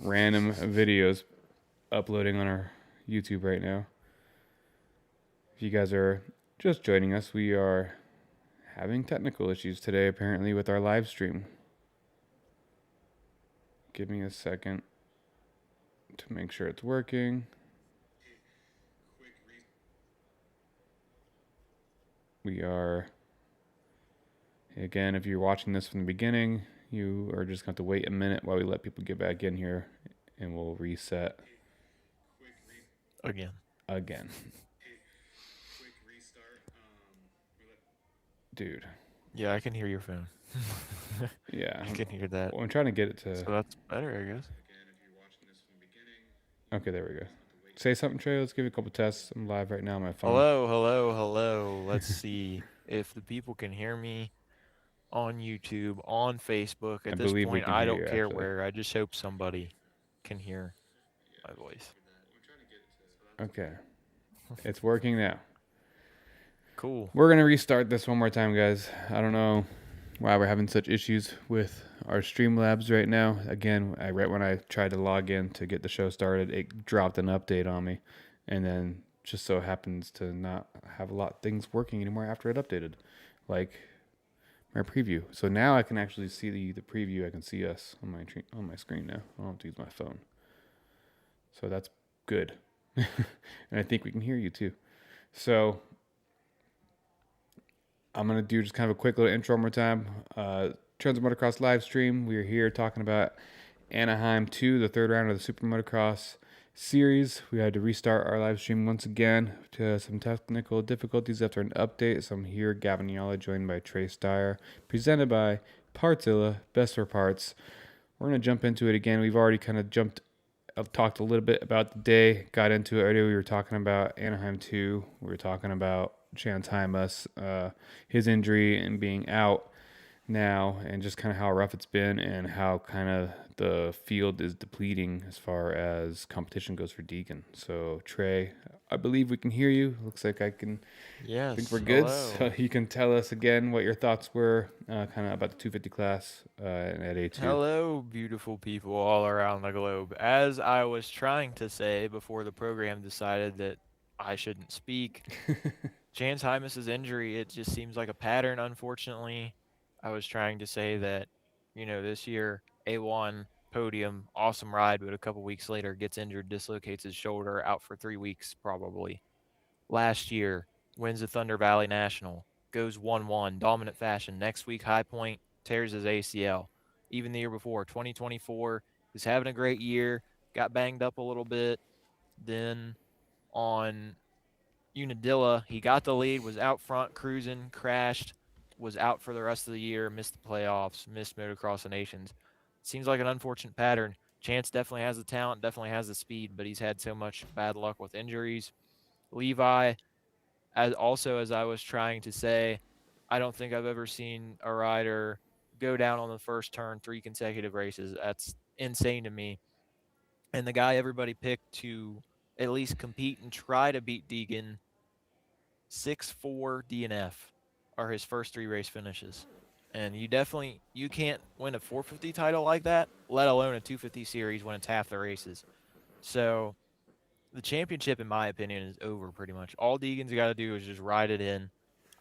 random videos uploading on our YouTube right now. If you guys are just joining us, we are having technical issues today apparently with our live stream. Give me a second to make sure it's working. We are, again, if you're watching this from the beginning, you are just going to have to wait a minute while we let people get back in here and we'll reset Again. Dude. Yeah, I can hear your phone. Yeah. I can hear that. Well, I'm trying to get it to. So that's better, I guess. Okay, there we go. Say something, Trey. Let's give it a couple tests. I'm live right now on my phone. Hello. Let's see if the people can hear me on YouTube, on Facebook. I At this believe we point, can I hear don't you, care actually. where. I just hope somebody can hear my voice. Okay. It's working now. Cool. We're going to restart this one more time, guys. I don't know why we're having such issues with our Streamlabs right now. Again, right when I tried to log in to get the show started, it dropped an update on me. And then just so happens to not have a lot of things working anymore after it updated. Like my preview. So now I can actually see the preview. I can see us on my screen now. I don't have to use my phone. So that's good. And I think we can hear you too. So I'm going to do just kind of a quick little intro one more time. Trends of Motocross live stream. We are here talking about Anaheim 2, the third round of the Super Motocross series. We had to restart our live stream once again to some technical difficulties after an update. So I'm here, Gavin Yala, joined by Trey Steyer, presented by Partzilla, Best for Parts. We're going to jump into it again. We've already kind of talked a little bit about the day, got into it earlier. We were talking about Anaheim 2. We were talking about Chance Hymas, his injury and being out now, and just kind of how rough it's been and how kind of the field is depleting as far as competition goes for Deegan. So, Trey, I believe we can hear you. Looks like I think we're Yes. good. So Hello. you can tell us again what your thoughts were kind of about the 250 class at A2. Hello, beautiful people all around the globe. As I was trying to say before the program decided that I shouldn't speak, Chance Hymas's injury, it just seems like a pattern, unfortunately. I was trying to say that, this year, A1, podium, awesome ride, but a couple weeks later gets injured, dislocates his shoulder, out for 3 weeks probably. Last year, wins the Thunder Valley National, goes 1-1, dominant fashion. Next week, High Point tears his ACL. Even the year before, 2024, was having a great year, got banged up a little bit. Then on Unadilla, he got the lead, was out front cruising, crashed, was out for the rest of the year, missed the playoffs, missed Motocross of Nations. Seems like an unfortunate pattern. Chance definitely has the talent, definitely has the speed, but he's had so much bad luck with injuries. Levi, as I was trying to say, I don't think I've ever seen a rider go down on the first turn 3 consecutive races. That's insane to me. And the guy everybody picked to at least compete and try to beat Deegan, 6-4 DNF are his first 3 race finishes. And you can't win a 450 title like that, let alone a 250 series when it's half the races. So the championship, in my opinion, is over pretty much. All Deegan's got to do is just ride it in.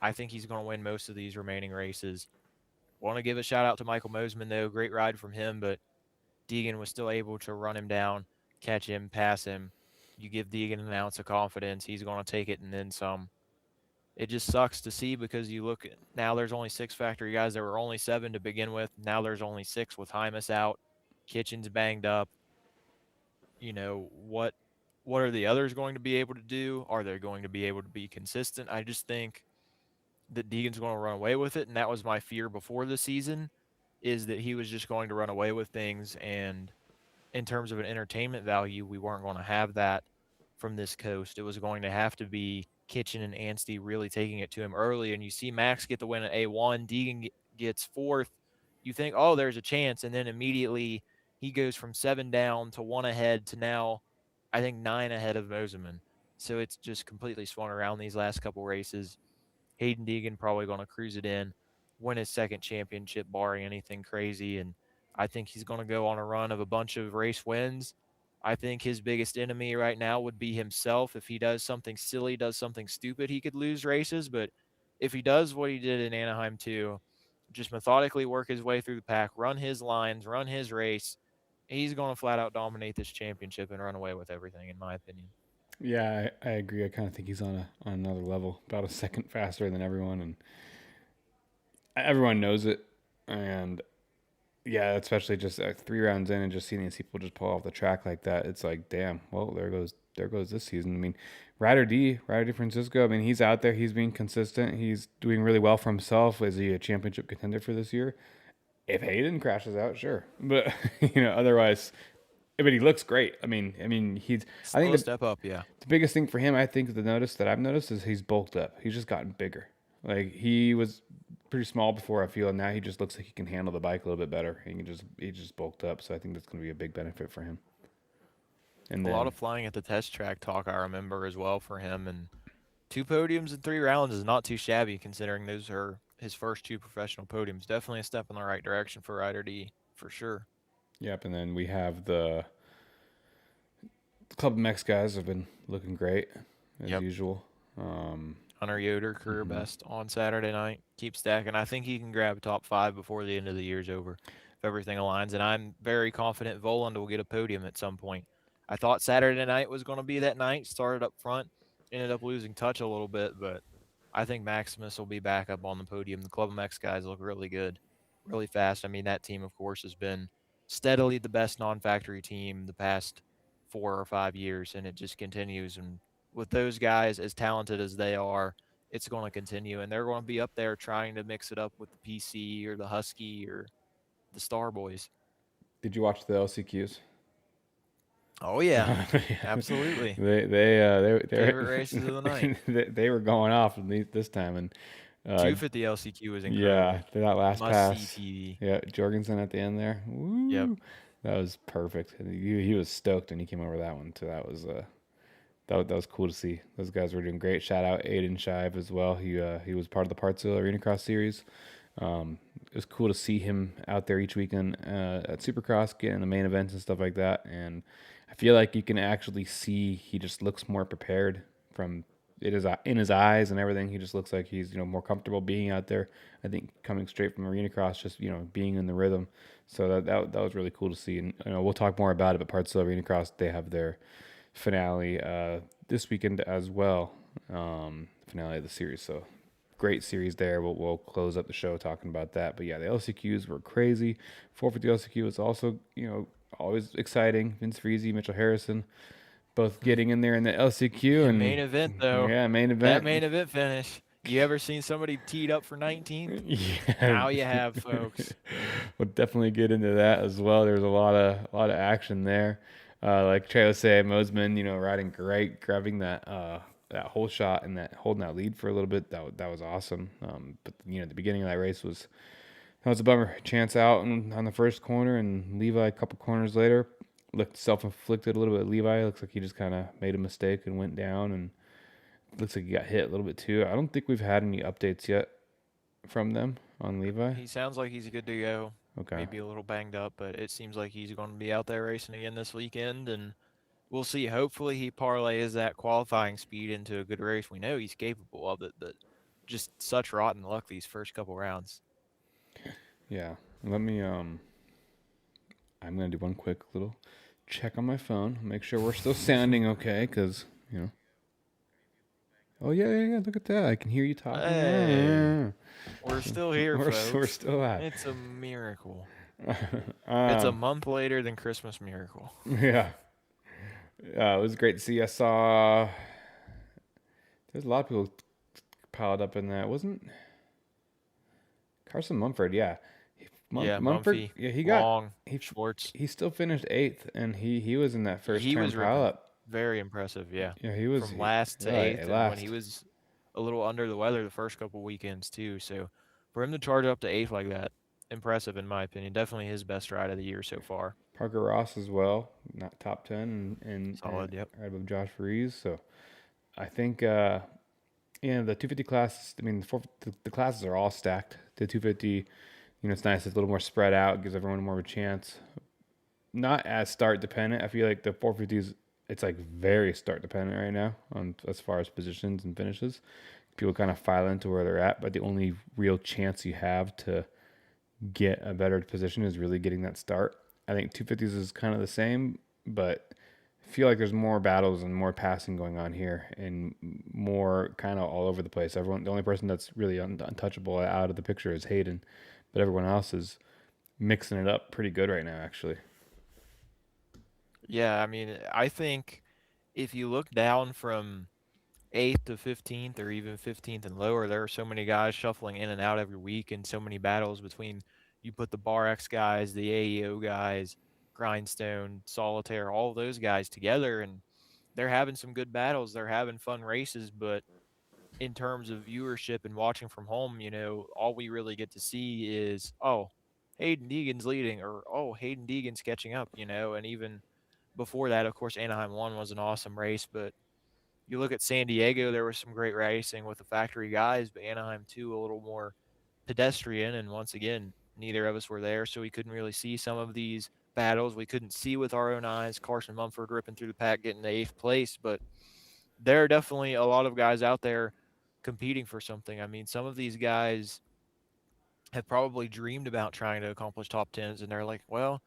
I think he's going to win most of these remaining races. Want to give a shout out to Michael Mosman, though. Great ride from him, but Deegan was still able to run him down, catch him, pass him. You give Deegan an ounce of confidence, he's going to take it and then some. It just sucks to see because you look at now there's only 6 factory guys. There were only 7 to begin with. Now there's only 6 with Hymas out. Kitchen's banged up. What are the others going to be able to do? Are they going to be able to be consistent? I just think that Deegan's going to run away with it, and that was my fear before the season, is that he was just going to run away with things, and in terms of an entertainment value, we weren't going to have that from this coast. It was going to have to be Kitchen and Anstey really taking it to him early, and you see Max get the win at A1, Deegan gets fourth. You think, oh, there's a chance, and then immediately he goes from 7 down to 1 ahead to now, I think 9 ahead of Moseman. So it's just completely swung around these last couple races. Hayden Deegan probably going to cruise it in, win his second championship, barring anything crazy. And I think he's going to go on a run of a bunch of race wins. I think his biggest enemy right now would be himself. If he does something silly, does something stupid, he could lose races. But if he does what he did in Anaheim too, just methodically work his way through the pack, run his lines, run his race, he's going to flat out dominate this championship and run away with everything, in my opinion. Yeah, I agree. I kind of think he's on another level, about a second faster than everyone, and everyone knows it. And yeah, especially just 3 rounds in and just seeing these people just pull off the track like that, it's like, damn. Well, there goes this season. I mean, Ryder D Francisco. I mean, he's out there. He's being consistent. He's doing really well for himself. Is he a championship contender for this year? If Hayden crashes out, sure. But otherwise, but he looks great. I mean, he's. I Still think a step up, yeah. the biggest thing for him, I think, that I've noticed is he's bulked up. He's just gotten bigger. Like he was pretty small before, I feel, and now he just looks like he can handle the bike a little bit better. He just bulked up, so I think that's going to be a big benefit for him. And A lot then of flying at the test track talk I remember as well for him, and 2 podiums in 3 rounds is not too shabby considering those are his first 2 professional podiums. Definitely a step in the right direction for Ryder D, for sure. yep, and then we have the Club MX guys have been looking great as Yep. usual. Um, Hunter Yoder, career mhm. best on Saturday night. Keep stacking. I think he can grab a top 5 before the end of the year's over if everything aligns. And I'm very confident Voland will get a podium at some point. I thought Saturday night was going to be that night. Started up front, ended up losing touch a little bit, but I think Maximus will be back up on the podium. The Club MX guys look really good, really fast. I mean, that team, of course, has been steadily the best non factory team the past 4 or 5 years, and it just continues. And with those guys as talented as they are, it's going to continue, and they're going to be up there trying to mix it up with the PC or the Husky or the Star Boys. Did you watch the LCQs? Oh yeah, Yeah. absolutely. Favorite races of the night. They were going off this time, and uh, 250 LCQ was yeah, incredible. that last Must see pass, TV. yeah, Jorgensen at the end there, Yep. woo, that was perfect. And he was stoked when he came over that one too. That was cool to see. Those guys were doing great. Shout out Aiden Shive as well. He was part of the Partsville Arena Cross series. It was cool to see him out there each weekend at Supercross, getting the main events and stuff like that. And I feel like you can actually see he just looks more prepared from it is in his eyes and everything. He just looks like he's more comfortable being out there. I think coming straight from Arena Cross, just being in the rhythm. So that was really cool to see. And we'll talk more about it. But Partsville Arena Cross, they have their finale this weekend as well. Finale of the series. So great series there. We'll close up the show talking about that. But yeah, the LCQs were crazy. 450 LCQ was also always exciting. Vince Friese, Mitchell Harrison, both getting in there in the LCQ And and main event though, yeah, main that event. main event finish. You ever seen somebody teed up for 19th? Yeah, Now you have, folks. we'll definitely get into that as well. There's a lot of action there. Like Trey was saying, Mosman, riding great, grabbing that whole shot and that holding that lead for a little bit. That was awesome. But the beginning of that race was a bummer. Chance out on the first corner, and Levi a couple corners later looked self-inflicted a little bit. Levi looks like he just kind of made a mistake and went down, and looks like he got hit a little bit too. I don't think we've had any updates yet from them on Levi. He sounds like he's good to go. Okay. Maybe a little banged up, but it seems like he's going to be out there racing again this weekend, and we'll see. Hopefully, he parlays that qualifying speed into a good race. We know he's capable of it, but just such rotten luck these first couple rounds. Yeah. Let me I'm gonna do one quick little check on my phone, make sure we're still sounding okay, because Oh yeah. Look at that! I can hear you talking. Hey, we're still here, We're folks. still at. It's a miracle. It's a um, month later than Christmas miracle. yeah. It was great to see. I saw there's a lot of people piled up in that. Wasn't Carson Mumford? Yeah, Yeah, Mumford. Mumphy, Yeah, he got Long, he Schwartz. he still finished eighth, and he was in that first He turn was pile ripping. up. Very impressive, yeah. Yeah, he was. From last to Yeah, eighth, and when he last. was a little under the weather the first couple weekends too. So for him to charge up to eighth like that, impressive in my opinion. Definitely his best ride of the year so far. Parker Ross as well, not top 10, and Solid, yep. right above Josh Friese. So I think the 250 class. I mean, the classes are all stacked. The 250, It's nice. It's a little more spread out. Gives everyone more of a chance. Not as start dependent. I feel like the 450s, it's like very start dependent right now on as far as positions and finishes. People kind of file into where they're at, but the only real chance you have to get a better position is really getting that start. I think 250s is kind of the same, but I feel like there's more battles and more passing going on here and more kind of all over the place. The only person that's really untouchable out of the picture is Hayden, but everyone else is mixing it up pretty good right now, actually. Yeah, I mean, I think if you look down from 8th to 15th or even 15th and lower, there are so many guys shuffling in and out every week and so many battles between you put the Bar X guys, the AEO guys, Grindstone, Solitaire, all those guys together, and they're having some good battles. They're having fun races, but in terms of viewership and watching from home, all we really get to see is, oh, Hayden Deegan's leading, or oh, Hayden Deegan's catching up, and even before that, of course, Anaheim 1 was an awesome race, but you look at San Diego, there was some great racing with the factory guys, but Anaheim 2 a little more pedestrian. And once again, neither of us were there, so we couldn't really see some of these battles. We couldn't see with our own eyes Carson Mumford ripping through the pack, getting to 8th place, but there are definitely a lot of guys out there competing for something. I mean, some of these guys have probably dreamed about trying to accomplish top tens, and they're like, well,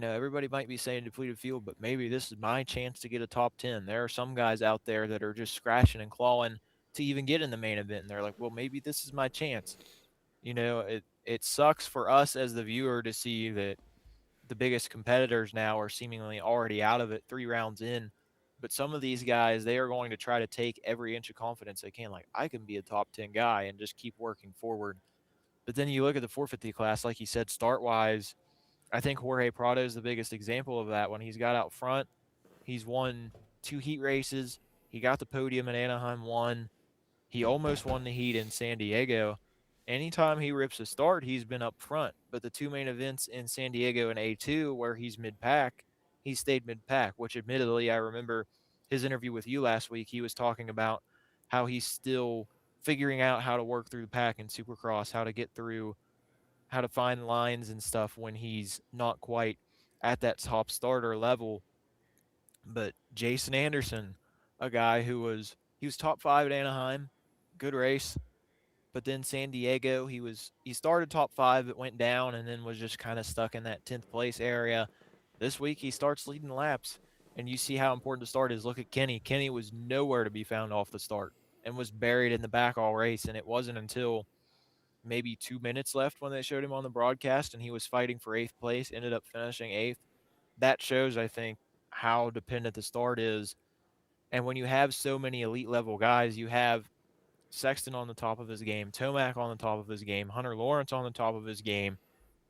everybody might be saying depleted field, but maybe this is my chance to get a top 10. There are some guys out there that are just scratching and clawing to even get in the main event. And they're like, well, maybe this is my chance. It sucks for us as the viewer to see that the biggest competitors now are seemingly already out of it 3 rounds in. But some of these guys, they are going to try to take every inch of confidence they can. Like, I can be a top 10 guy and just keep working forward. But then you look at the 450 class, like you said, start wise, I think Jorge Prado is the biggest example of that. When he's got out front, he's won 2 heat races. He got the podium at Anaheim 1. He almost won the heat in San Diego. Anytime he rips a start, he's been up front. But the 2 main events in San Diego and A2, where he's mid pack, he stayed mid pack, which admittedly, I remember his interview with you last week. He was talking about how he's still figuring out how to work through the pack in Supercross, how to get through, how to find lines and stuff when he's not quite at that top starter level. But Jason Anderson, a guy he was top 5 at Anaheim, good race. But then San Diego, he started top 5, but went down and then was just kind of stuck in that 10th place area. This week he starts leading laps, and you see how important the start is. Look at Kenny. Kenny was nowhere to be found off the start and was buried in the back all race, and it wasn't until maybe 2 minutes left when they showed him on the broadcast and he was fighting for 8th place, ended up finishing 8th. That shows, I think, how dependent the start is. And when you have so many elite level guys, you have Sexton on the top of his game, Tomac on the top of his game, Hunter Lawrence on the top of his game.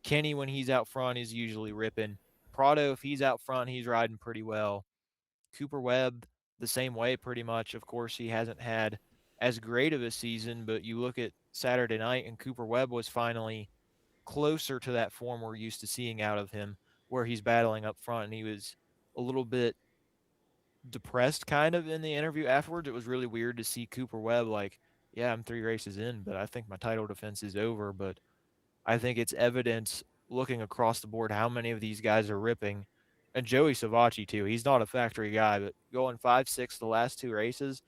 Kenny, when he's out front, is usually ripping. Prado, if he's out front, he's riding pretty well. Cooper Webb, the same way, pretty much. Of course, he hasn't had as great of a season, but you look at Saturday night, and Cooper Webb was finally closer to that form we're used to seeing out of him, where he's battling up front, and he was a little bit depressed kind of in the interview afterwards. It was really weird to see Cooper Webb like, yeah, I'm 3 races in, but I think my title defense is over. But I think it's evidence looking across the board how many of these guys are ripping. And Joey Savacci, too. He's not a factory guy, but going 5-6 the last 2 races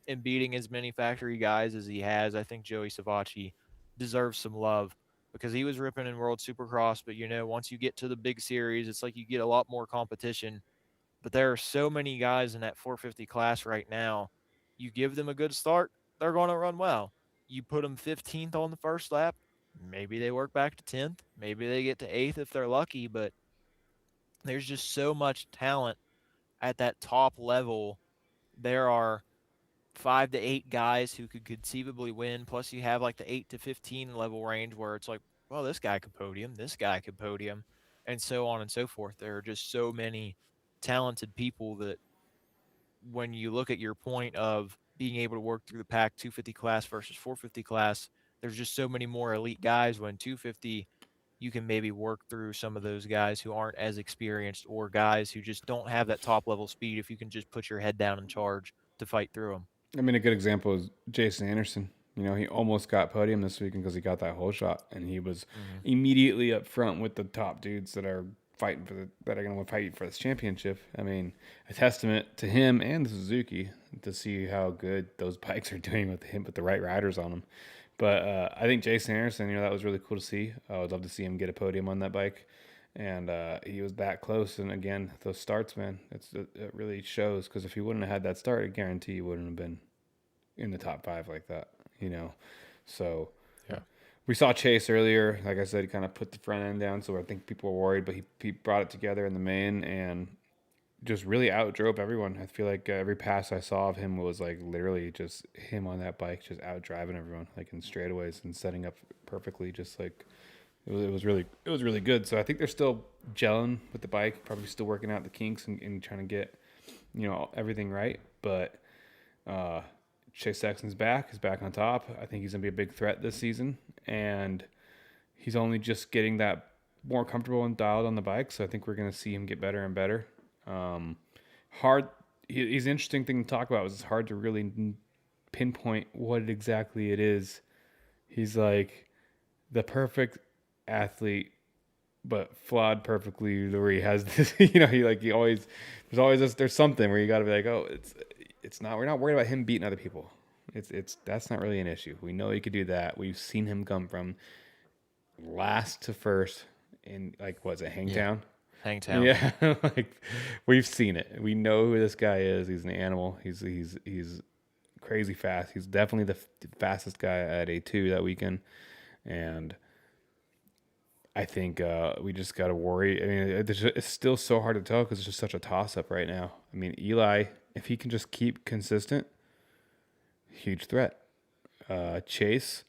and beating as many factory guys as he has, I think Joey Savacci deserves some love because he was ripping in World Supercross. But, once you get to the big series, it's like you get a lot more competition. But there are so many guys in that 450 class right now. You give them a good start, they're going to run well. You put them 15th on the first lap, maybe they work back to 10th, maybe they get to 8th if they're lucky, but there's just so much talent at that top level. There are 5 to 8 guys who could conceivably win. Plus, you have like the 8 to 15 level range where it's like, well, this guy could podium, this guy could podium, and so on and so forth. There are just so many talented people that when you look at your point of being able to work through the pack 250 class versus 450 class, there's just so many more elite guys. When 250, you can maybe work through some of those guys who aren't as experienced or guys who just don't have that top level speed if you can just put your head down and charge to fight through them. I mean, a good example is Jason Anderson. You know, he almost got podium this weekend because he got that whole shot, and he was Mhm. immediately up front with the top dudes that are that are going to fight for this championship. I mean, a testament to him and the Suzuki to see how good those bikes are doing with him with the right riders on them. But I think Jason Anderson, you know, that was really cool to see. I would love to see him get a podium on that bike, and he was that close. And again, those starts, man, it really shows because if he wouldn't have had that start, I guarantee he wouldn't have been in the top 5 like that. You know, so Yeah. we saw Chase earlier. Like I said, he kind of put the front end down, so I think people were worried, but he brought it together in the main and just really outdrove everyone. I feel like every pass I saw of him was like literally just him on that bike, just out driving everyone, like in straightaways and setting up perfectly. Just like it was really good. So I think they're still gelling with the bike, probably still working out the kinks and trying to get everything right. But uh, Chase Sexton's back. He's back on top. I think he's gonna be a big threat this season, and he's only just getting that more comfortable and dialed on the bike. So I think we're gonna see him get better and better. Um, hard. He's an interesting thing to talk about. It's hard to really pinpoint what exactly it is. He's like the perfect athlete, but flawed perfectly. Where he has this, he always there's something where you got to be like, oh, it's not. We're not worried about him beating other people. It's that's not really an issue. We know he could do that. We've seen him come from last to first in like what's it, Yeah. Hangtown? Hangtown. Yeah, like we've seen it. We know who this guy is. He's an animal. He's crazy fast. He's definitely the fastest guy at A2 that weekend, and I think we just got to worry. I mean, it's still so hard to tell because it's just such a toss up right now. I mean, Eli, if he can just keep consistent, huge threat. Chase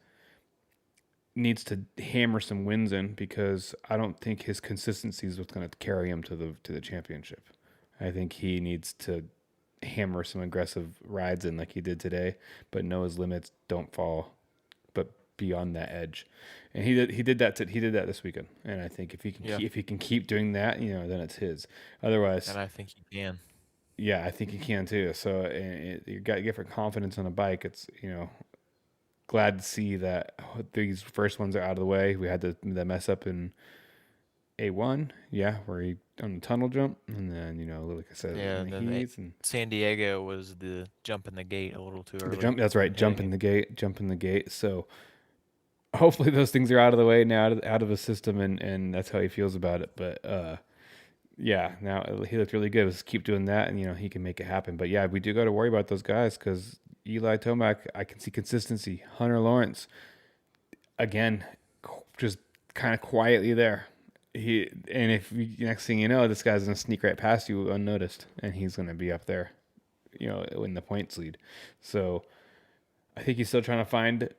needs to hammer some wins in because I don't think his consistency is what's going to carry him to the championship. I think he needs to hammer some aggressive rides in like he did today, but know his limits, don't fall, but be on that edge. And he did that this weekend. And I think Yeah. if he can keep doing that, then it's his. Otherwise, And I think he can. yeah, I think he can too. So you got to get for confidence on a bike. It's glad to see that these first ones are out of the way. We had the mess up in A1, yeah, where he on the tunnel jump, and then like I said, Yeah, in and the then heats and San Diego was the jump in the gate a little too the early. jump. That's right, And hitting jump in it. the gate, So hopefully those things are out of the way now, out of the system, and that's how he feels about it. But yeah, now he looked really good. Let's keep doing that, and he can make it happen. But yeah, we do got to worry about those guys because Eli Tomac, I can see consistency. Hunter Lawrence, again, just kind of quietly there. Next thing you know, this guy's gonna sneak right past you unnoticed, and he's gonna be up there, in the points lead. So I think he's still trying to find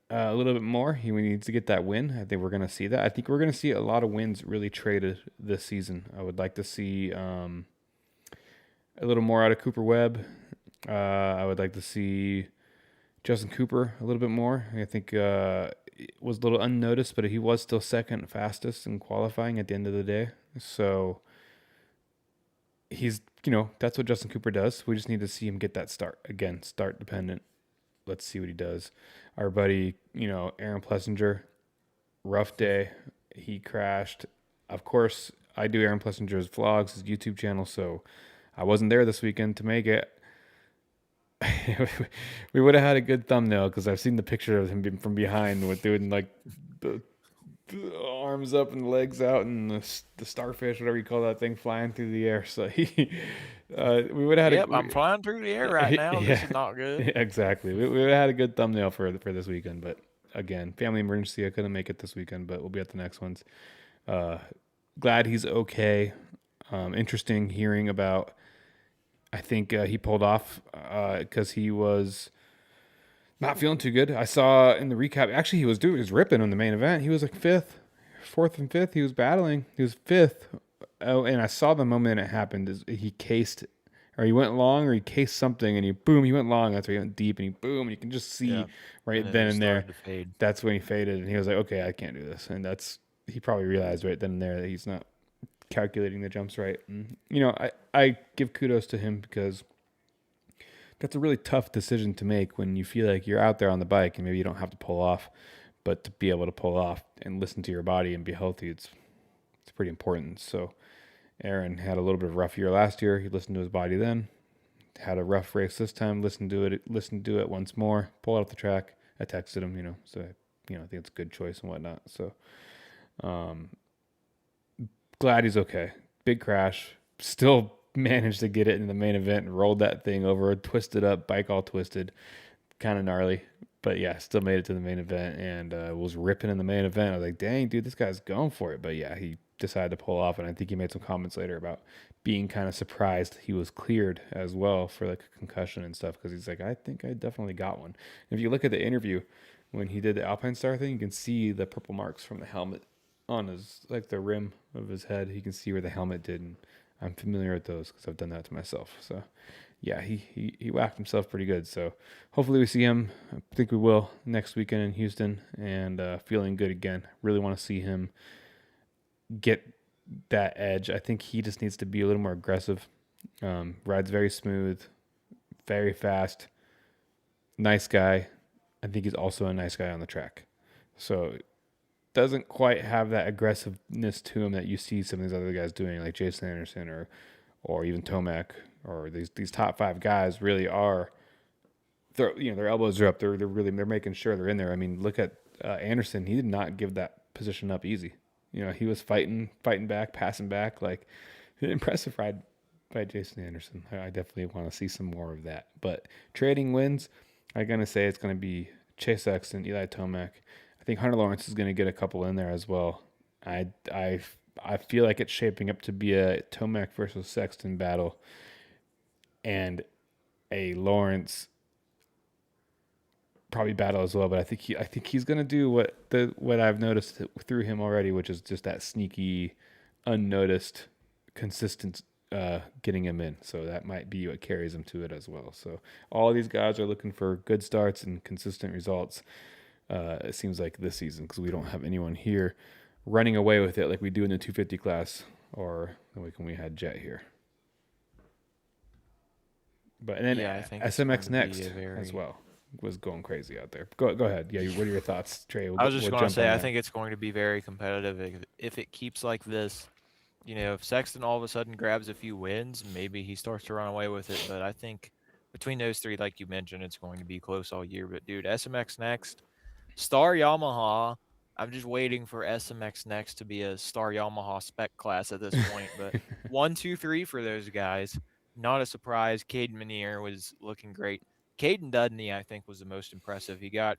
a little bit more. He needs to get that win. I think we're gonna see that. I think we're gonna see a lot of wins really traded this season. I would like to see a little more out of Cooper Webb. I would like to see Justin Cooper a little bit more. I think it was a little unnoticed, but he was still second fastest in qualifying at the end of the day. So he's, that's what Justin Cooper does. We just need to see him get that start. Again, start dependent. Let's see what he does. Our buddy, Aaron Plessinger, rough day. He crashed. Of course, I do Aaron Plessinger's vlogs, his YouTube channel, so I wasn't there this weekend to make it. We would have had a good thumbnail because I've seen the picture of him from behind with doing like the arms up and the legs out and the starfish, whatever you call that thing, flying through the air. So we would have had Yep, I'm flying through the air right now. This yeah, is not good. exactly. We would have had a good thumbnail for this weekend, but again, family emergency. I couldn't make it this weekend, but we'll be at the next ones. Glad he's okay. Interesting hearing about. I think he pulled off because he was not feeling too good. I saw in the recap. Actually, he was ripping in the main event. He was like fourth and fifth. He was battling. He was fifth. Oh, and I saw the moment it happened. He cased, or he went long, or he cased something, and he went long. That's where he went deep, and he boom, and you can just see Yeah. right And then he and there. started to fade. That's when he faded, and he was like, okay, I can't do this, and he probably realized right then and there that he's not calculating the jumps right. And I give kudos to him because That's a really tough decision to make when you feel like you're out there on the bike and maybe you don't have to pull off, but to be able to pull off and listen to your body and be healthy, it's pretty important. So Aaron had a little bit of a rough year last year. He listened to his body then. Had a rough race this time. Listened to it once more. Pulled off the track. I texted him, so I think it's a good choice and whatnot. So um, glad he's okay. Big crash. Still managed to get it in the main event and rolled that thing over, twisted up, bike all twisted, kind of gnarly. But yeah, still made it to the main event and was ripping in the main event. I was like, dang, dude, this guy's going for it. But yeah, he decided to pull off. And I think he made some comments later about being kind of surprised he was cleared as well for like a concussion and stuff. Cause he's like, I think I definitely got one. And if you look at the interview when he did the Alpine Star thing, you can see the purple marks from the helmet on his, like the rim of his head. You can see where the helmet did. And I'm familiar with those because I've done that to myself. So yeah, he whacked himself pretty good. So hopefully we see him. I think we will next weekend in Houston and feeling good again. Really want to see him get that edge. I think he just needs to be a little more aggressive. Rides very smooth, very fast. Nice guy. I think he's also a nice guy on the track. So doesn't quite have that aggressiveness to him that you see some of these other guys doing, like Jason Anderson or even Tomac or these top five guys really are. Their elbows are up. They're making sure they're in there. I mean, look at Anderson. He did not give that position up easy. He was fighting back, passing back. Like impressive ride by Jason Anderson. I definitely want to see some more of that. But trading wins, I'm gonna say it's gonna be Chase Sexton, Eli Tomac. I think Hunter Lawrence is gonna get a couple in there as well. I I I feel like it's shaping up to be a Tomac versus Sexton battle, and a Lawrence probably battle as well. But I think he's gonna do what I've noticed through him already, which is just that sneaky, unnoticed, consistent getting him in. So that might be what carries him to it as well. So all these guys are looking for good starts and consistent results. It seems like this season because we don't have anyone here running away with it like we do in the 250 class or like when we had Jet here. But and then Yeah, I think it's going SMX to be Next a as very. well was going crazy out there. Go ahead. Yeah, what are your thoughts, Trey? I was just We'll going to jump say, on I that. think it's going to be very competitive if it keeps like this. If Sexton all of a sudden grabs a few wins, maybe he starts to run away with it. But I think between those three, like you mentioned, it's going to be close all year. But dude, SMX Next, Star Yamaha. I'm just waiting for SMX Next to be a Star Yamaha spec class at this point. But 1, 2, 3 for those guys. Not a surprise. Caden Minier was looking great. Caden Dudney, I think, was the most impressive. He got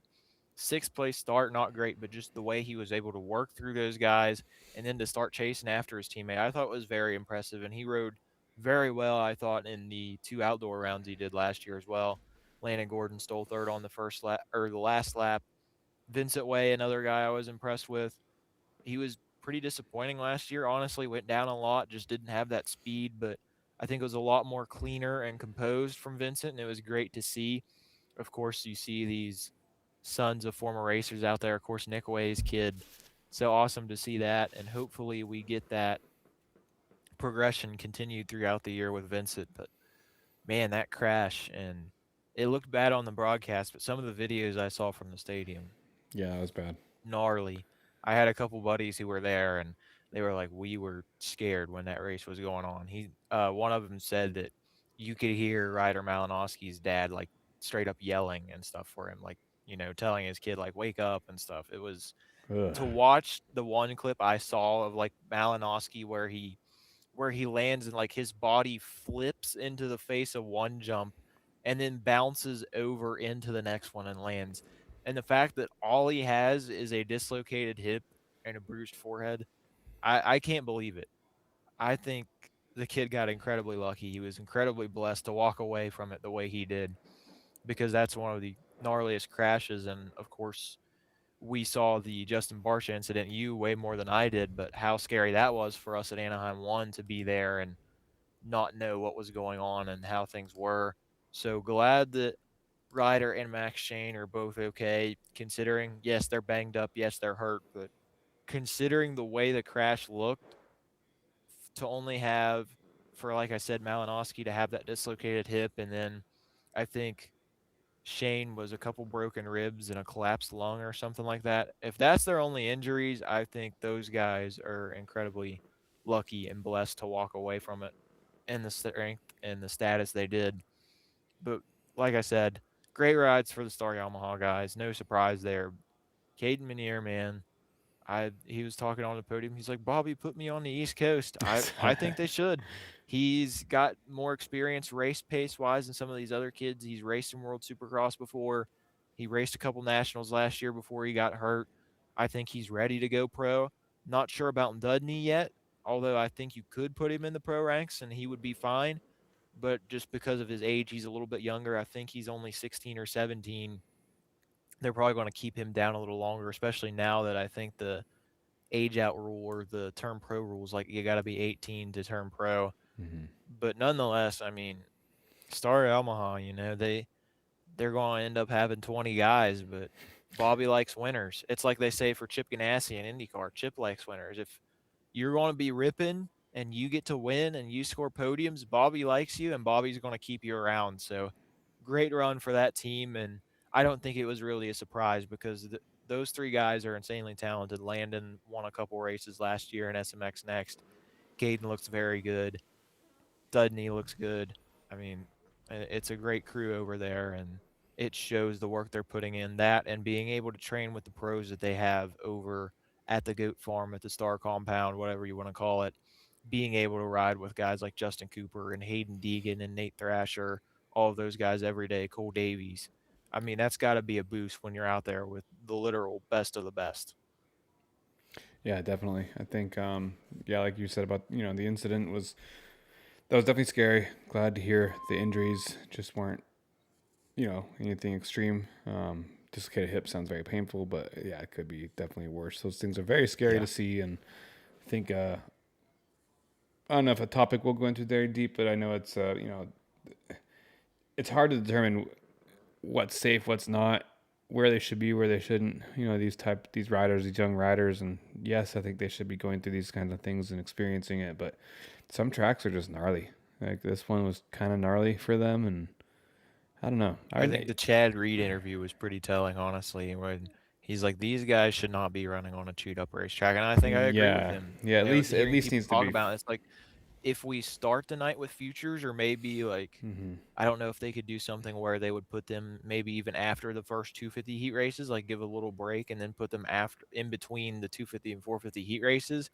sixth place start, not great, but just the way he was able to work through those guys and then to start chasing after his teammate, I thought was very impressive. And he rode very well, I thought, in the two outdoor rounds he did last year as well. Landon Gordon stole third on the first lap or the last lap. Vincent Way, another guy I was impressed with. He was pretty disappointing last year. Honestly, went down a lot, just didn't have that speed, but I think it was a lot more cleaner and composed from Vincent, and it was great to see. Of course, you see these sons of former racers out there. Of course, Nick Way's kid. So awesome to see that, and hopefully we get that progression continued throughout the year with Vincent. But man, that crash and it looked bad on the broadcast, but some of the videos I saw from the stadium, Yeah, that was bad. gnarly. I had a couple buddies who were there, and they were like, "We were scared when that race was going on." One of them said that you could hear Ryder Malinowski's dad like straight up yelling and stuff for him, like telling his kid like wake up and stuff. It was Ugh. to watch the one clip I saw of like Malinowski where he lands and like his body flips into the face of one jump and then bounces over into the next one and lands. And the fact that all he has is a dislocated hip and a bruised forehead, I can't believe it. I think the kid got incredibly lucky. He was incredibly blessed to walk away from it the way he did because that's one of the gnarliest crashes. And of course, we saw the Justin Barsha incident, you way more than I did, but how scary that was for us at Anaheim 1 to be there and not know what was going on and how things were. So glad that Ryder and Max Shane are both okay, considering, yes, they're banged up, yes, they're hurt, but considering the way the crash looked, to only have, for like I said, Malinowski to have that dislocated hip and then I think Shane was a couple broken ribs and a collapsed lung or something like that. If that's their only injuries, I think those guys are incredibly lucky and blessed to walk away from it in the strength and the status they did. But like I said, great rides for the Star Yamaha guys. No surprise there. Caden Minier, man, he was talking on the podium. He's like, Bobby, put me on the East Coast. I think they should. He's got more experience race pace wise than some of these other kids. He's raced in World Supercross before. He raced a couple nationals last year before he got hurt. I think he's ready to go pro. Not sure about Dudney yet, although I think you could put him in the pro ranks and he would be fine. But just because of his age, he's a little bit younger. I think he's only 16 or 17. They're probably going to keep him down a little longer, especially now that I think the age out rule or the turn pro rules, like you got to be 18 to turn pro. Mm-hmm. But nonetheless, I mean, Star Yamaha, they're going to end up having 20 guys, but Bobby likes winners. It's like they say for Chip Ganassi in IndyCar. Chip likes winners. If you're going to be ripping and you get to win and you score podiums, Bobby likes you and Bobby's going to keep you around. So great run for that team. And I don't think it was really a surprise because those three guys are insanely talented. Landon won a couple races last year in SMX Next. Caden looks very good. Dudney looks good. I mean, it's a great crew over there, and it shows the work they're putting in. That and being able to train with the pros that they have over at the Goat Farm, at the Star Compound, whatever you want to call it. Being able to ride with guys like Justin Cooper and Hayden Deegan and Nate Thrasher, all of those guys every day, Cole Davies. I mean, that's got to be a boost when you're out there with the literal best of the best. Yeah, definitely. I think, yeah, like you said about the incident was definitely scary. Glad to hear the injuries just weren't anything extreme. Dislocated hip sounds very painful, but yeah, it could be definitely worse. Those things are very scary Yeah. to see, and I think I don't know if a topic we'll go into very deep, but I know it's hard to determine what's safe, what's not, where they should be, where they shouldn't. These riders, these young riders, and yes, I think they should be going through these kinds of things and experiencing it. But some tracks are just gnarly. Like this one was kind of gnarly for them, and I don't know. I think the Chad Reed interview was pretty telling, honestly, when he's like, "These guys should not be running on a chewed up racetrack," and I think I agree with Yeah, him. yeah. At Hearing least people needs to talk be. about it, it's like if we start the night with futures, or maybe like Mm-hmm. I don't know if they could do something where they would put them maybe even after the first 250 heat races, like give a little break and then put them after in between the 250 and 450 heat races.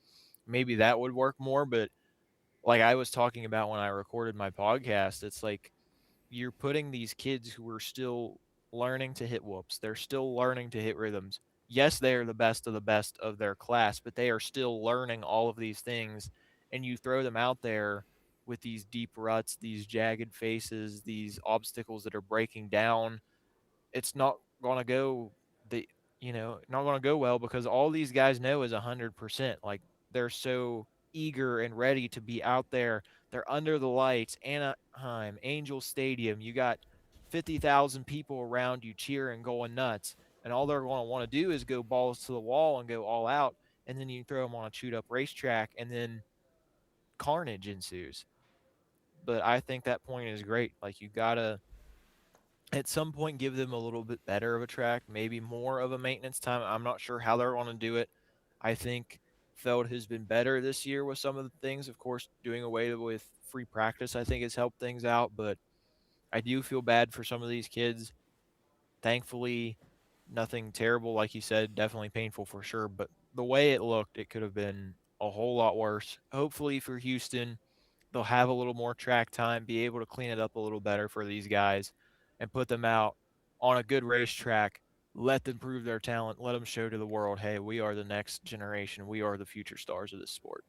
Maybe that would work more. But like I was talking about when I recorded my podcast, it's like you're putting these kids who are still learning to hit whoops. They're still learning to hit rhythms. Yes, they are the best of their class, but they are still learning all of these things. And you throw them out there with these deep ruts, these jagged faces, these obstacles that are breaking down. It's not going to go the not going to go well because all these guys know is 100%. Like they're so eager and ready to be out there. They're under the lights, Anaheim, Angel Stadium. You got 50,000 people around you cheering, going nuts, and all they're going to want to do is go balls to the wall and go all out. And then you throw them on a chewed up racetrack, and then carnage ensues. But I think that point is great. Like you gotta at some point give them a little bit better of a track, maybe more of a maintenance time. I'm not sure how they're going to do it. I think Feld has been better this year with some of the things. Of course, doing away with free practice, I think, has helped things out. But I do feel bad for some of these kids. Thankfully, nothing terrible, like you said, definitely painful for sure. But the way it looked, it could have been a whole lot worse. Hopefully for Houston, they'll have a little more track time, be able to clean it up a little better for these guys and put them out on a good racetrack. Let them prove their talent. Let them show to the world, hey, we are the next generation. We are the future stars of this sport.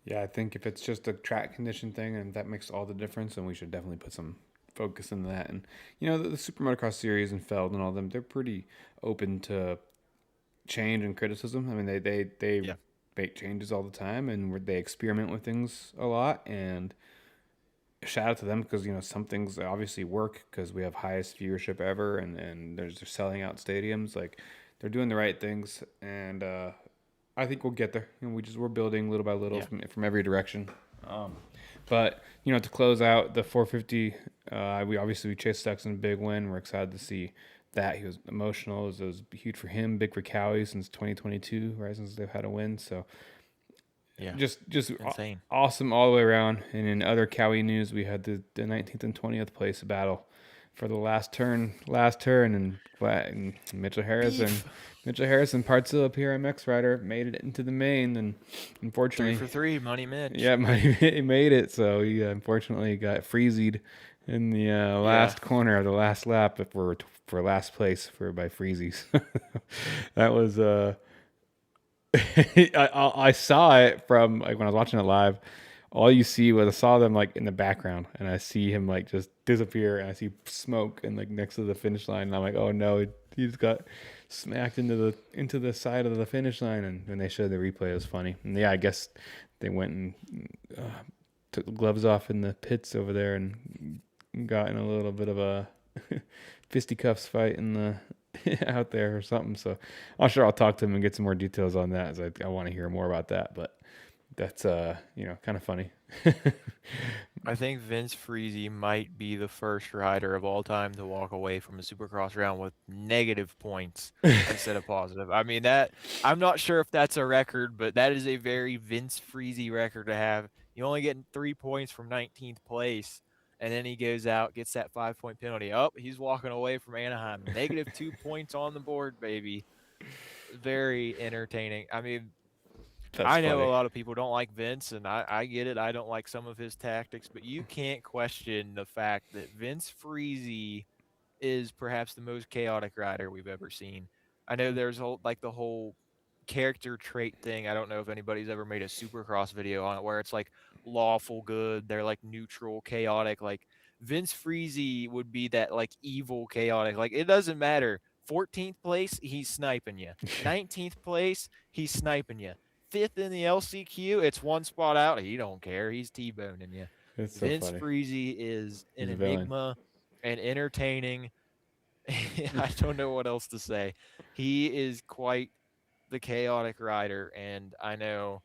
Yeah, I think if it's just a track condition thing, and that makes all the difference, then we should definitely put some focus into that. And the Super Motocross series and Feld and all them, they're pretty open to change and criticism. I mean, they Yeah. make changes all the time, and they experiment with things a lot. And shout out to them because some things obviously work because we have highest viewership ever, and they're selling out stadiums. Like they're doing the right things, and I think we'll get there. We're building little by little Yeah. from every direction. Um, But to close out the 450, we chased Sexton, big win. We're excited to see that. He was emotional. It was huge for him, big for Cowie since 2022, right? Since they've had a win. So Yeah, just insane. awesome all the way around. And in other Cowie news, we had the 19th and 20th place battle for the last turn, and Beef. Mitchell Harrison, Partzilla PRMX rider, made it into the main, and Three unfortunately, for three, Money Mitch. yeah, he made it. So he unfortunately got Friesed in the Yeah. last corner of the last lap for last place by Friese. That was I saw it from like when I was watching it live. All you see was I saw them like in the background, and I see him like just disappear, and I see smoke and like next to the finish line, and I'm like, oh no, he just got smacked into the side of the finish line, and when they showed the replay, it was funny. And yeah, I guess they went and took the gloves off in the pits over there and got in a little bit of a fisticuffs fight in the out there or something. So I'm sure I'll talk to him and get some more details on that, as I want to hear more about that. But that's kind of funny. I think Vince Friese might be the first rider of all time to walk away from a Supercross round with negative points instead of positive. I mean, that I'm not sure if that's a record, but that is a very Vince Friese record to have. You only get 3 points from 19th place, and then he goes out, gets that 5 point penalty. Oh, he's walking away from Anaheim. Negative 2 points on the board, baby. Very entertaining. I mean, That's I know a funny. lot of people don't like Vince, and I get it. I don't like some of his tactics, but you can't question the fact that Vince Friese is perhaps the most chaotic rider we've ever seen. I know there's like the whole character trait thing. I don't know if anybody's ever made a Supercross video on it where it's like lawful good, they're like neutral, chaotic. Like Vince Friese would be that like evil chaotic. Like it doesn't matter. 14th place, he's sniping you. 19th place, he's sniping you. Fifth in the LCQ, it's one spot out. He don't care. He's T-boning you. It's so Vince funny. Friese is an He's a villain. enigma and entertaining. I don't know what else to say. He is quite the chaotic rider, and I know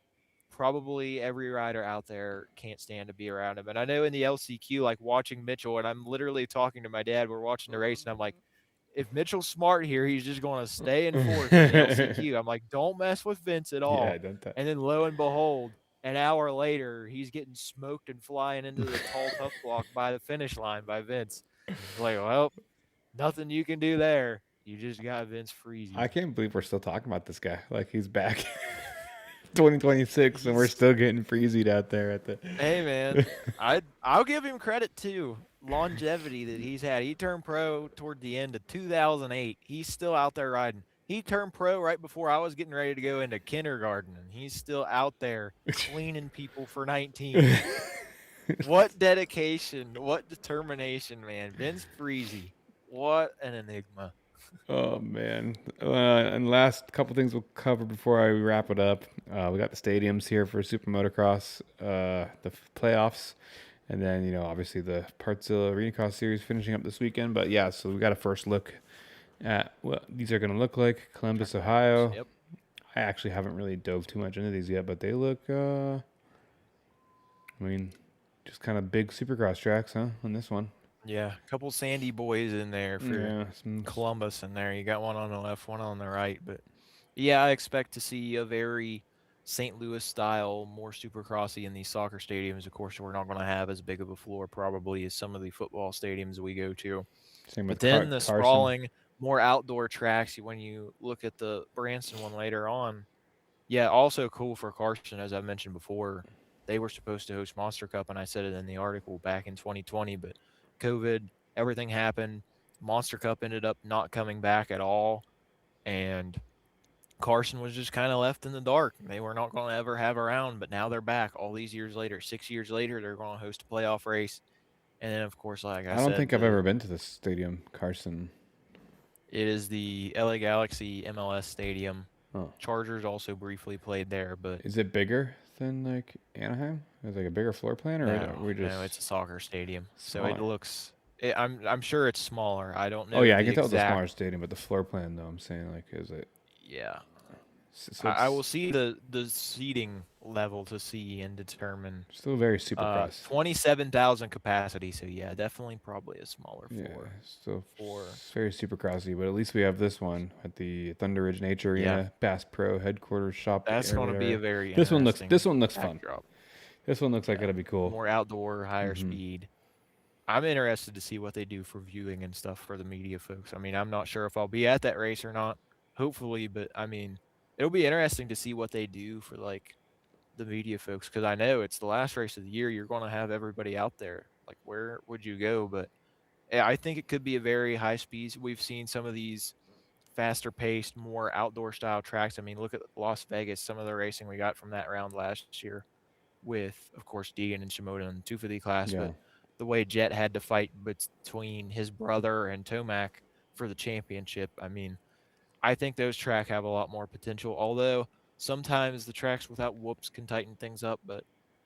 probably every rider out there can't stand to be around him. And I know in the LCQ, like watching Mitchell, and I'm literally talking to my dad. We're watching the race, and I'm like, if Mitchell's smart here, he's just going to stay in fourth in the LCQ. I'm like, don't mess with Vince at Yeah, all. don't that. And then lo and behold, an hour later, he's getting smoked and flying into the tall, tough block by the finish line by Vince. It's like, well, nothing you can do there. You just got Vince I Friese. can't believe we're still talking about this guy. Like he's back 2026 and we're He's still getting freezied out there at the Hey man, I'll give him credit too. Longevity that he's had. He turned pro toward the end of 2008. He's still out there riding. He turned pro right before I was getting ready to go into kindergarten, and he's still out there cleaning people for 19. What dedication, what determination, man. Vince Friese, what an enigma. Oh man! And last couple things we'll cover before I wrap it up. We got the stadiums here for Super Motocross, the playoffs, and then obviously the Partzilla Arena Cross Series finishing up this weekend. But yeah, so we got a first look at what these are going to look like. Columbus, Track reminders. Ohio. Yep. I actually haven't really dove too much into these yet, but they look. I mean, just kind of big Supercross tracks, huh? On this one. Yeah, a couple sandy boys in there for Yeah. Columbus in there. You got one on the left, one on the right. But yeah, I expect to see a very St. Louis style, more supercrossy in these soccer stadiums. Of course, we're not going to have as big of a floor probably as some of the football stadiums we go to. Same But with then the Carson. sprawling, more outdoor tracks, when you look at the Branson one later on, yeah, also cool for Carson, as I mentioned before. They were supposed to host Monster Cup, and I said it in the article back in 2020, but COVID, everything happened. Monster Cup ended up not coming back at all, and Carson was just kind of left in the dark. They were not going to ever have a round, but now they're back all these years later. 6 years later, they're going to host a playoff race. And then, of course, like I I don't said, think I've ever been to this stadium, Carson. it is the LA Galaxy MLS Stadium. Oh, Chargers also briefly played there, but is it bigger than like Anaheim? Is it like a bigger floor plan, or no, are we no, it's a just soccer stadium, so it smaller? looks. I'm sure it's smaller. I don't Oh know yeah, I the can tell it's a exact. smaller stadium, but the floor plan though, I'm saying like, is it? Yeah, So I it's will see the seating level to see and determine. Still very Supercross. 27,000 capacity, so yeah, definitely probably a smaller Yeah, still for very Supercrossy, but at least we have this one at the Thunder Ridge Nature yeah. Arena, Bass Pro headquarters shop That's or going to be a whatever. very This interesting one looks fun. backdrop. This one looks like Yeah, it'll be cool. more outdoor, higher Hmm. speed. I'm interested to see what they do for viewing and stuff for the media folks. I mean, I'm not sure if I'll be at that race or not. Hopefully, but I mean, it'll be interesting to see what they do for like the media folks because I know it's the last race of the year. You're going to have everybody out there. Like, where would you go? But yeah, I think it could be a very high speed. We've seen some of these faster paced, more outdoor style tracks. I mean, look at Las Vegas. Some of the racing we got from that round last year with, of course, Deegan and Shimoda in the 250 class, Yeah, but the way Jet had to fight between his brother and Tomac for the championship, I mean, I think those track have a lot more potential. Although sometimes the tracks without whoops can tighten things up, but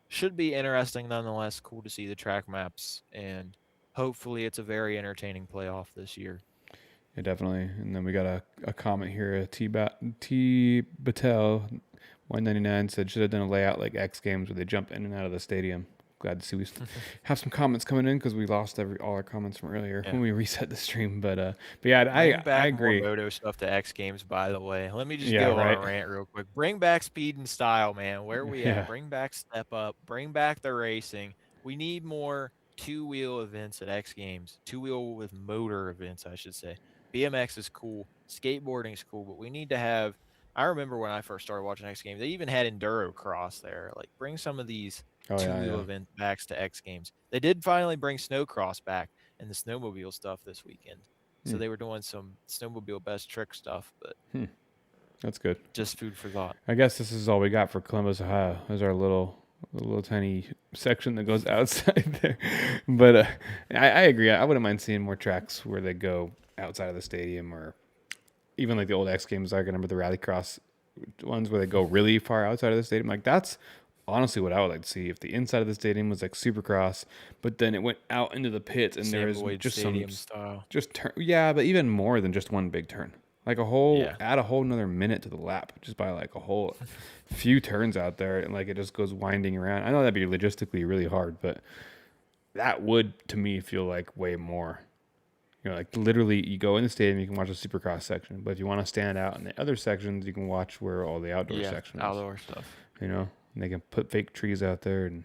should be interesting nonetheless. Cool to see the track maps, and hopefully it's a very entertaining playoff this year. yeah, definitely. And then we got a comment here. T Battelle 199 said should have done a layout like X Games where they jump in and out of the stadium. Glad to see we have some comments coming in because we lost all our comments from earlier Yeah. when we reset the stream. But yeah, Bring I back more agree. moto stuff to X Games, by the way. Let me just Yeah, go on right. a rant real quick. Bring back speed and style, man. Where are we at? Yeah. Bring back step up. Bring back the racing. We need more two-wheel events at X Games. Two-wheel with motor events, I should say. BMX is cool. Skateboarding is cool, but we need to have. I remember when I first started watching X Games, they even had enduro cross there. Like, bring some of these Oh yeah, two-wheel yeah. event backs to X Games. They did finally bring snowcross back and the snowmobile stuff this weekend. So Hmm. they were doing some snowmobile best trick stuff, but Hmm. That's good. just food for thought. I guess this is all we got for Columbus, Ohio. There's our little tiny section that goes outside there. But I agree. I wouldn't mind seeing more tracks where they go outside of the stadium or even like the old X Games. I remember the Rallycross ones where they go really far outside of the stadium. Like that's honestly what I would like to see. If the inside of the stadium was like Supercross, but then it went out into the pits and there Sam was Boyd just some Stadium style. just turn. Yeah, but even more than just one big turn. Like Yeah. add a whole another minute to the lap just by like a whole few turns out there, and like it just goes winding around. I know that'd be logistically really hard, but that would to me feel like way more. You know, like literally, you go in the stadium, you can watch the Supercross section, but if you want to stand out in the other sections, you can watch where all the outdoor Yeah. section is. Outdoor stuff. You know, and they can put fake trees out there and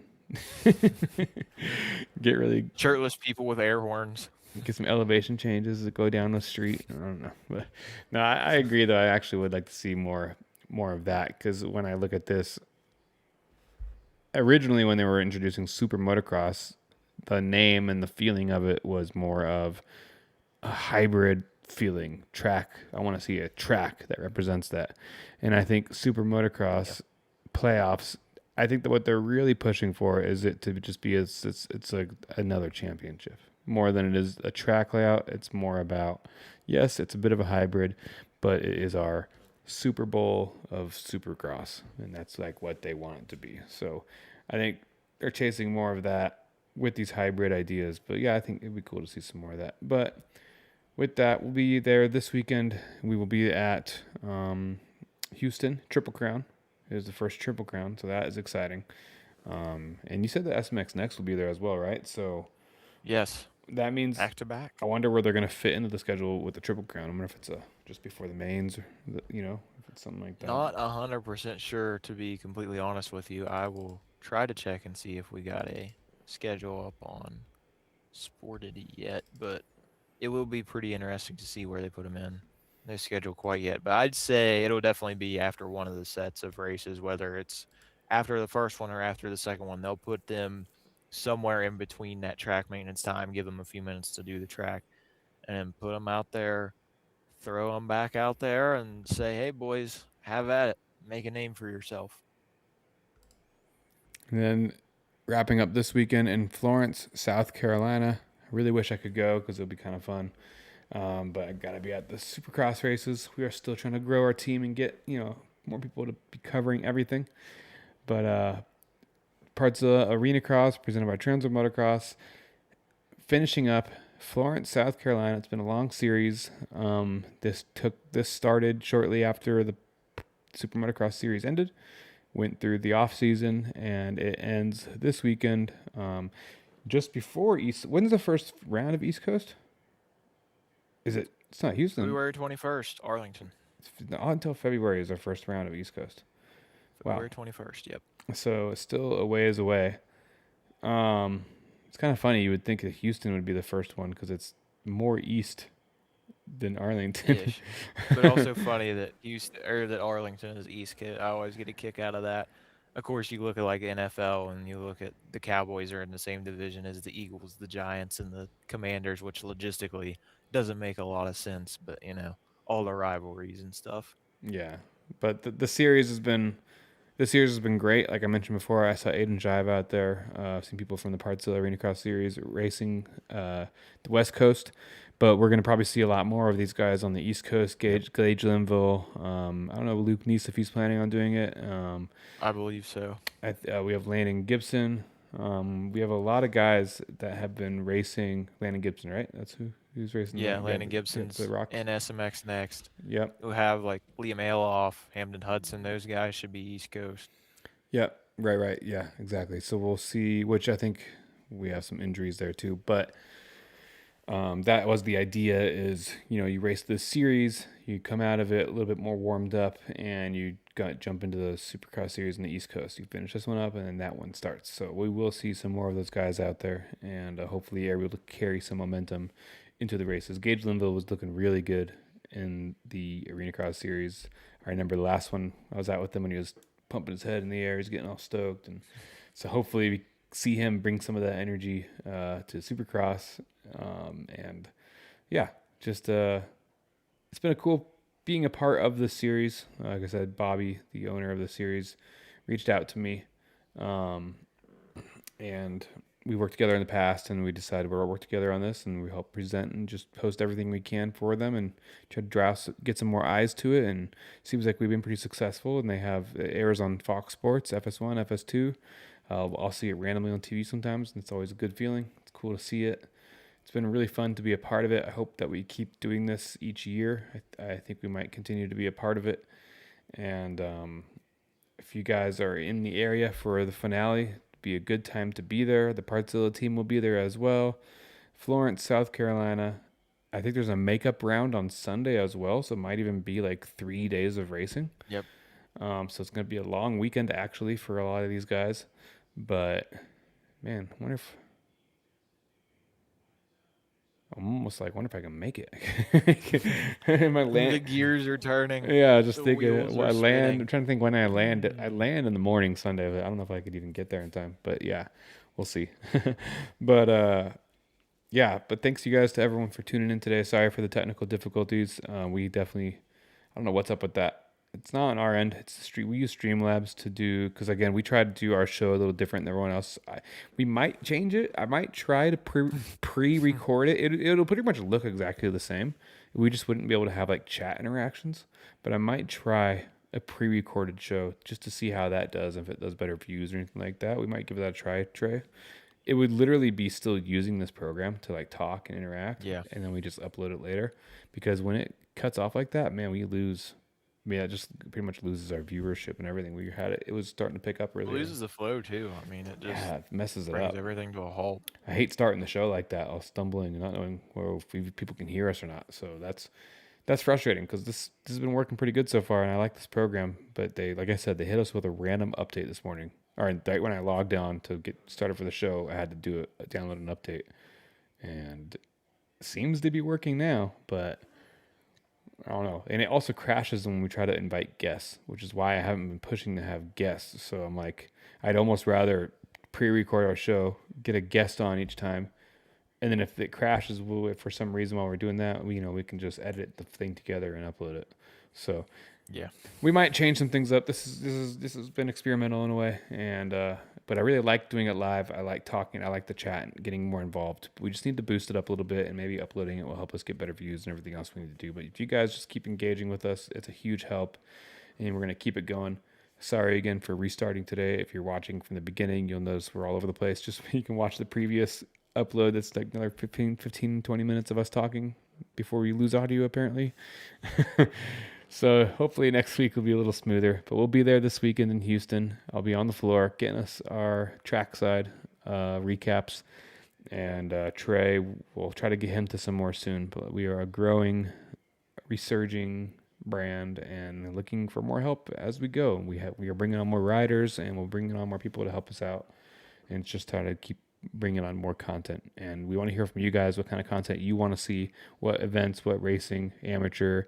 get really Shirtless people with air horns. get some elevation changes that go down the street. I don't know, but no, I agree though. I actually would like to see more of that because when I look at this, originally when they were introducing Super Motocross, the name and the feeling of it was more of a hybrid feeling track. I want to see a track that represents that, and I think Super Motocross playoffs. I think that what they're really pushing for is it to just be it's like another championship more than it is a track layout. It's more about yes, it's a bit of a hybrid, but it is our Super Bowl of Supercross, and that's like what they want it to be. So I think they're chasing more of that with these hybrid ideas. But yeah, I think it'd be cool to see some more of that. But with that, we'll be there this weekend. We will be at Houston Triple Crown. It is the first Triple Crown, so that is exciting. And you said the SMX Next will be there as well, right? So Yes. that means Back to back. I wonder where they're going to fit into the schedule with the Triple Crown. I wonder if it's just before the mains, or if it's something like that. Not 100% sure, to be completely honest with you. I will try to check and see if we got a schedule up on Sportity yet, but it will be pretty interesting to see where they put them in. No schedule quite yet, but I'd say it'll definitely be after one of the sets of races, whether it's after the first one or after the second one. They'll put them somewhere in between that track maintenance time, give them a few minutes to do the track, and then put them out there, throw them back out there, and say, "Hey, boys, have at it. Make a name for yourself." And then wrapping up this weekend in Florence, South Carolina. I really wish I could go because it would be kind of fun. But I gotta be at the Supercross races. We are still trying to grow our team and get more people to be covering everything. But parts of Arena Cross presented by Trans Motocross. Finishing up Florence, South Carolina. It's been a long series. This started shortly after the Super Motocross series ended. went through the off season, and it ends this weekend. Just before East. When's the first round of East Coast? Is it? It's not Houston. February 21st, Arlington. It's not until February is our first round of East Coast. Wow. February 21st. Yep. So it's still a ways away. It's kind of funny. You would think that Houston would be the first one because it's more east than Arlington. Ish. But also funny that that Arlington is East Coast. I always get a kick out of that. Of course, you look at like NFL and you look at the Cowboys are in the same division as the Eagles, the Giants, and the Commanders, which logistically doesn't make a lot of sense. But all the rivalries and stuff. Yeah, but the series has been great. Like I mentioned before, I saw Aiden Jive out there. I've seen people from the Partzilla Arena Cross Series racing the West Coast, but we're going to probably see a lot more of these guys on the East Coast. Gage Linville. I don't know Luke Neese if he's planning on doing it. I believe so. We have Landon Gibson. We have a lot of guys that have been racing. Landon Gibson, right? That's who's racing. Yeah, Landon Gibson's the Rock. and SMX Next. Yep. We'll have like Liam Aloff, Hamden Hudson. Those guys should be East Coast. Yep. Right. Yeah, exactly. So we'll see, which I think we have some injuries there too. But that was the idea is, you race this series, you come out of it a little bit more warmed up, and you jump into the Supercross series in the East Coast. You finish this one up, and then that one starts. So we will see some more of those guys out there, and hopefully you're able to carry some momentum into the races. Gage Linville was looking really good in the Arena Cross series. I remember the last one I was out with him when he was pumping his head in the air. He's getting all stoked, and so hopefully we see him bring some of that energy to Supercross. And yeah, just it's been a cool being a part of the series. Like I said, Bobby, the owner of the series, reached out to me, and we worked together in the past, and we decided we'll work together on this, and we help present and just post everything we can for them, and try to get some more eyes to it. And it seems like we've been pretty successful, and it airs on Fox Sports, FS1, FS2. I'll see it randomly on TV sometimes, and it's always a good feeling. It's cool to see it. It's been really fun to be a part of it. I hope that we keep doing this each year. I think we might continue to be a part of it. And if you guys are in the area for the finale, it'd be a good time to be there. The Partzilla team will be there as well. Florence, South Carolina. I think there's a makeup round on Sunday as well, so it might even be like 3 days of racing. Yep. So it's going to be a long weekend actually for a lot of these guys. But man, I wonder if I can make it. The gears are turning. Yeah, just thinking. I land. I'm trying to think when I land. I land in the morning Sunday. I don't know if I could even get there in time. But yeah, we'll see. But yeah. But thanks you guys to everyone for tuning in today. Sorry for the technical difficulties. We definitely. I don't know what's up with that. It's not on our end. We use Streamlabs to do, because again, we try to do our show a little different than everyone else. We might change it. I might try to pre-record it. It'll pretty much look exactly the same. We just wouldn't be able to have like chat interactions. But I might try a pre-recorded show just to see how that does. If it does better views or anything like that, we might give that a try, Trey. It would literally be still using this program to like talk and interact. Yeah. And then we just upload it later. Because when it cuts off like that, man, we lose. I mean, it just pretty much loses our viewership and everything. We had it was starting to pick up really. It loses the flow too. I mean, it just it messes it brings up. everything to a halt. I hate starting the show like that. I'll stumbling and not knowing if people can hear us or not. So that's frustrating because this has been working pretty good so far, and I like this program. But like I said, they hit us with a random update this morning. Or right when I logged on to get started for the show, I had to download an update, and it seems to be working now, but I don't know. And it also crashes when we try to invite guests, which is why I haven't been pushing to have guests. So I'm like, I'd almost rather pre-record our show, get a guest on each time, and then if it crashes for some reason while we're doing that, we can just edit the thing together and upload it. So yeah, we might change some things up. This has been experimental in a way, and but I really like doing it live. I like talking. I like the chat and getting more involved. We just need to boost it up a little bit, and maybe uploading it will help us get better views and everything else we need to do. But if you guys just keep engaging with us, it's a huge help, and we're gonna keep it going. Sorry again for restarting today. If you're watching from the beginning, you'll notice we're all over the place. Just you can watch the previous upload. That's like another 15, 20 minutes of us talking before we lose audio, apparently. So hopefully next week will be a little smoother. But we'll be there this weekend in Houston. I'll be on the floor getting us our trackside recaps. And Trey, we'll try to get him to some more soon. But we are a growing, resurging brand and looking for more help as we go. We are bringing on more riders and we're bringing on more people to help us out. And it's just trying to keep bringing on more content. And we want to hear from you guys what kind of content you want to see, what events, what racing, amateur,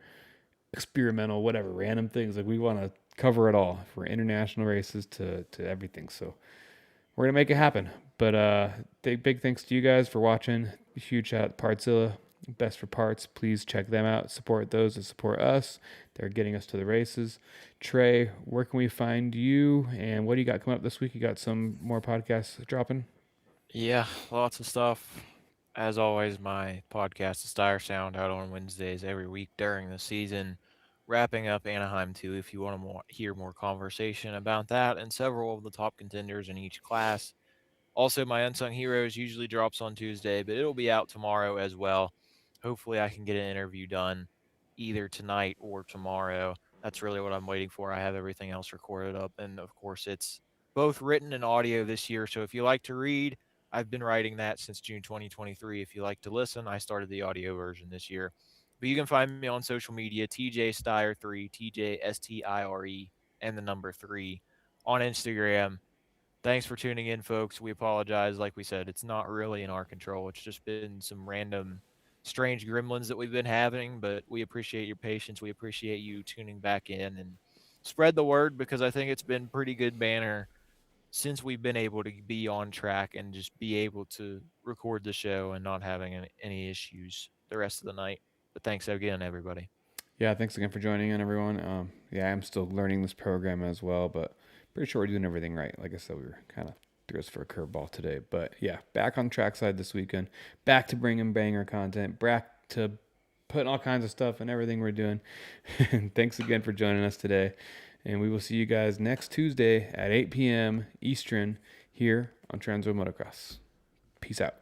experimental, whatever, random things. Like we want to cover it all for international races to everything. So we're gonna make it happen. But big thanks to you guys for watching. Huge shout out to Partzilla, Best for Parts. Please check them out. Support those that support us. They're getting us to the races. Trey, where can we find you? And what do you got coming up this week? You got some more podcasts dropping? Yeah, lots of stuff. As always, my podcast, The Stire Sound, out on Wednesdays every week during the season. Wrapping up Anaheim too, if you want to hear more conversation about that and several of the top contenders in each class. Also, my Unsung Heroes usually drops on Tuesday, but it'll be out tomorrow as well. Hopefully, I can get an interview done either tonight or tomorrow. That's really what I'm waiting for. I have everything else recorded up. And of course, it's both written and audio this year. So if you like to read, I've been writing that since June 2023. If you like to listen, I started the audio version this year. But you can find me on social media, TJ Stire3, TJSTIRE, and the number 3 on Instagram. Thanks for tuning in, folks. We apologize. Like we said, it's not really in our control. It's just been some random, strange gremlins that we've been having, but we appreciate your patience. We appreciate you tuning back in and spread the word because I think it's been pretty good banner since we've been able to be on track and just be able to record the show and not having any issues the rest of the night. But thanks again, everybody. Yeah, thanks again for joining in, everyone. Yeah, I'm still learning this program as well, but pretty sure we're doing everything right. Like I said, we were kind of threw us for a curveball today, but yeah, back on trackside this weekend. Back to bringing banger content. Back to putting all kinds of stuff and everything we're doing. Thanks again for joining us today, and we will see you guys next Tuesday at 8 p.m. Eastern here on Transworld Motocross. Peace out.